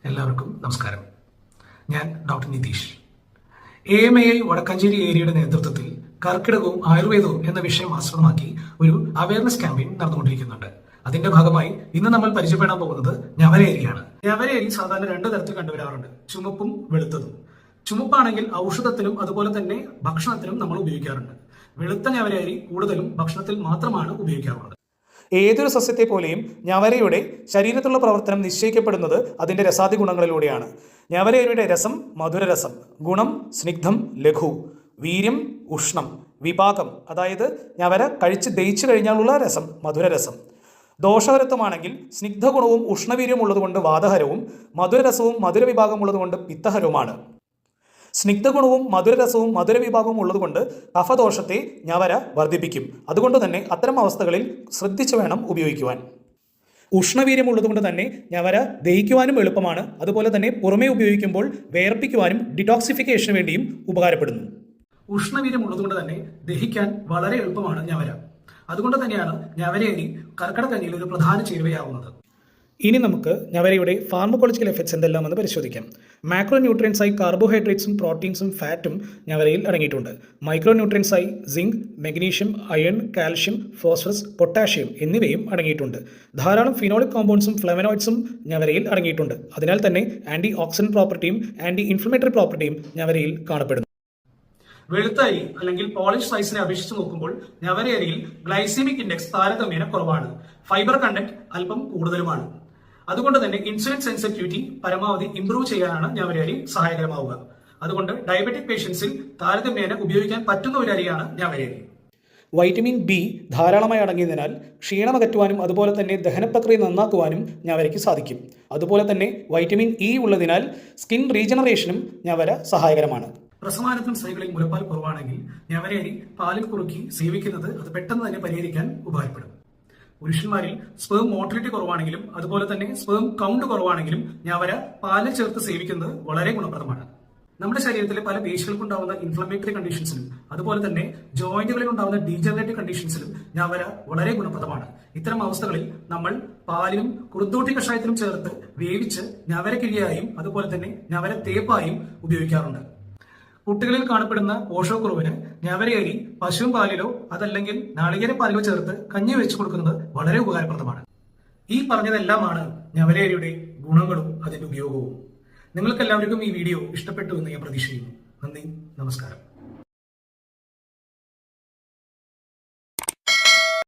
എല്ലാവർക്കും നമസ്കാരം. ഞാൻ ഡോക്ടർ നിതീഷ്. AMAI വടക്കാഞ്ചേരി ഏരിയയുടെ നേതൃത്വത്തിൽ കർക്കിടകവും ആയുർവേദവും എന്ന വിഷയം ആസ്പദമാക്കി ഒരു അവയർനെസ് ക്യാമ്പയിൻ നടന്നുകൊണ്ടിരിക്കുന്നുണ്ട്. അതിന്റെ ഭാഗമായി ഇന്ന് നമ്മൾ പരിചയപ്പെടാൻ പോകുന്നത് ഞവരയരിയാണ്. ഞവരയരി സാധാരണ രണ്ട് തരത്തിൽ കണ്ടുവരാറുണ്ട്, ചുമപ്പും വെളുത്തതും. ചുമപ്പാണെങ്കിൽ ഔഷധത്തിനും അതുപോലെ തന്നെ ഭക്ഷണത്തിനും നമ്മൾ ഉപയോഗിക്കാറുണ്ട്. വെളുത്ത ഞവരയരി കൂടുതലും ഭക്ഷണത്തിൽ മാത്രമാണ് ഉപയോഗിക്കാറുള്ളത്. ഏതൊരു സസ്യത്തെ പോലെയും ഞവരയുടെ ശരീരത്തിലുള്ള പ്രവർത്തനം നിശ്ചയിക്കപ്പെടുന്നത് അതിൻ്റെ രസാദി ഗുണങ്ങളിലൂടെയാണ്. ഞവരയുടെ രസം മധുരരസം, ഗുണം സ്നിഗ്ധം ലഘു, വീര്യം ഉഷ്ണം, വിപാകം അതായത് ഞവര കഴിച്ച് ദഹിച്ചു കഴിഞ്ഞാലുള്ള രസം മധുരരസം. ദോഷഹരത്വമാണെങ്കിൽ സ്നിഗ്ധഗുണവും ഉഷ്ണവീര്യവും ഉള്ളതുകൊണ്ട് വാതഹരവും, മധുരരസവും മധുരവിഭാഗം ഉള്ളതുകൊണ്ട് പിത്തഹരവുമാണ്. സ്നിഗ്ധഗുണവും മധുരരസവും മധുരവിഭാഗവും ഉള്ളതുകൊണ്ട് കഫദോഷത്തെ ഞവര വർദ്ധിപ്പിക്കും. അതുകൊണ്ട് തന്നെ അത്തരം അവസ്ഥകളിൽ ശ്രദ്ധിച്ചു വേണം ഉപയോഗിക്കുവാൻ. ഉഷ്ണവീര്യമുള്ളതുകൊണ്ട് തന്നെ ഞവര ദഹിക്കുവാനും എളുപ്പമാണ്. അതുപോലെ തന്നെ പുറമേ ഉപയോഗിക്കുമ്പോൾ വേർപ്പിക്കുവാനും ഡിറ്റോക്സിഫിക്കേഷന് വേണ്ടിയും ഉപകാരപ്പെടുന്നു. ഉഷ്ണവീര്യമുള്ളതുകൊണ്ട് തന്നെ ദഹിക്കാൻ വളരെ എളുപ്പമാണ് ഞവര. അതുകൊണ്ട് തന്നെയാണ് ഞവരയരി കർക്കിടകഞ്ഞിയിൽ ഒരു പ്രധാന ചേരുവയാവുന്നത്. ഇനി നമുക്ക് ഞവരയുടെ ഫാർമക്കോളജിക്കൽ എഫക്ട്സ് എന്തെല്ലാമെന്ന് പരിശോധിക്കാം. മാക്രോ ന്യൂട്രിയൻസായി കാർബോഹൈഡ്രേറ്റ്സും പ്രോട്ടീൻസും ഫാറ്റും ഞവരയിൽ അടങ്ങിയിട്ടുണ്ട്. മൈക്രോ ന്യൂട്രിയൻസായി zinc, magnesium, iron, calcium, phosphorus, potassium എന്നിവയും അടങ്ങിയിട്ടുണ്ട്. ധാരാളം ഫിനോളിക് കോമ്പൗണ്ട്സും ഫ്ലവനോയിഡ്സും ഞവരയിൽ അടങ്ങിയിട്ടുണ്ട്. അതിനാൽ തന്നെ ആന്റി ഓക്സിഡന്റ് പ്രോപ്പർട്ടിയും ആന്റി ഇൻഫ്ലമേറ്ററി പ്രോപ്പർട്ടിയും ഞവരയിൽ കാണപ്പെടുന്നു. വെളുത്ത അരി അല്ലെങ്കിൽ പോളിഷ് റൈസിനെ അപേക്ഷിച്ച് നോക്കുമ്പോൾ ഞവരയരിയിൽ ഗ്ലൈസീമിക് ഇൻഡെക്സ് താരതമ്യേന കുറവാണ്. ഫൈബർ കണ്ടന്റ് അല്പം കൂടുതലുമാണ്. അതുകൊണ്ട് തന്നെ ഇൻസുലിൻ സെൻസിറ്റിവിറ്റി പരമാവധി ഇംപ്രൂവ് ചെയ്യാനാണ് ഞവരയരി സഹായകരമാവുക. അതുകൊണ്ട് ഡയബറ്റിക് പേഷ്യൻസിൽ താരതമ്യേന ഉപയോഗിക്കാൻ പറ്റുന്ന ഒരു അരിയാണ് ഞവരയരി. വൈറ്റമിൻ ബി ധാരാളമായി അടങ്ങിയതിനാൽ ക്ഷീണമകറ്റുവാനും അതുപോലെ തന്നെ ദഹനപ്രക്രിയ നന്നാക്കുവാനും ഞവരയ്ക്ക് സാധിക്കും. അതുപോലെ തന്നെ വൈറ്റമിൻ ഇ ഉള്ളതിനാൽ സ്കിൻ റീജനറേഷനും ഞവര സഹായകരമാണ്. പ്രസവാനന്തരം സ്ത്രീകളിൽ മുലപ്പാൽ കുറവാണെങ്കിൽ ഞവരയരി പാലിൽ കുറുക്കി സേവിക്കുന്നത് അത് പെട്ടെന്ന് തന്നെ പരിഹരിക്കാൻ ഉപകാരപ്പെടും. പുരുഷന്മാരിൽ സ്പേം മോട്ടിലിറ്റി കുറവാണെങ്കിലും അതുപോലെ തന്നെ സ്പേം കൗണ്ട് കുറവാണെങ്കിലും ഞവര പാലിൽ ചേർത്ത് സേവിക്കുന്നത് വളരെ ഗുണപ്രദമാണ്. നമ്മുടെ ശരീരത്തിലെ പല പേശികൾക്കുണ്ടാവുന്ന ഇൻഫ്ലമേറ്ററി കണ്ടീഷൻസിലും അതുപോലെ തന്നെ ജോയിന്റുകളിൽ ഉണ്ടാവുന്ന ഡീജനറേറ്റീവ് കണ്ടീഷൻസിലും ഞവര വളരെ ഗുണപ്രദമാണ്. ഇത്തരം അവസ്ഥകളിൽ നമ്മൾ പാലിലും കുറുന്തോട്ടി കഷായത്തിലും ചേർത്ത് വേവിച്ച് ഞവരക്കിഴിയായും അതുപോലെ തന്നെ ഞവര തേപ്പായും ഉപയോഗിക്കാറുണ്ട്. കുട്ടികളിൽ കാണപ്പെടുന്ന പോഷകക്കുറവിന് ഞവരയരി പശുവും പാലിലോ അതല്ലെങ്കിൽ നാളികേര പാലിലോ ചേർത്ത് കഞ്ഞി വെച്ച് കൊടുക്കുന്നത് വളരെ ഉപകാരപ്രദമാണ്. ഈ പറഞ്ഞതെല്ലാമാണ് ഞവരയരിയുടെ ഗുണങ്ങളും അതിന്റെ ഉപയോഗവും. നിങ്ങൾക്ക് എല്ലാവർക്കും ഈ വീഡിയോ ഇഷ്ടപ്പെട്ടു എന്ന് ഞാൻ പ്രതീക്ഷിക്കുന്നു. നന്ദി, നമസ്കാരം.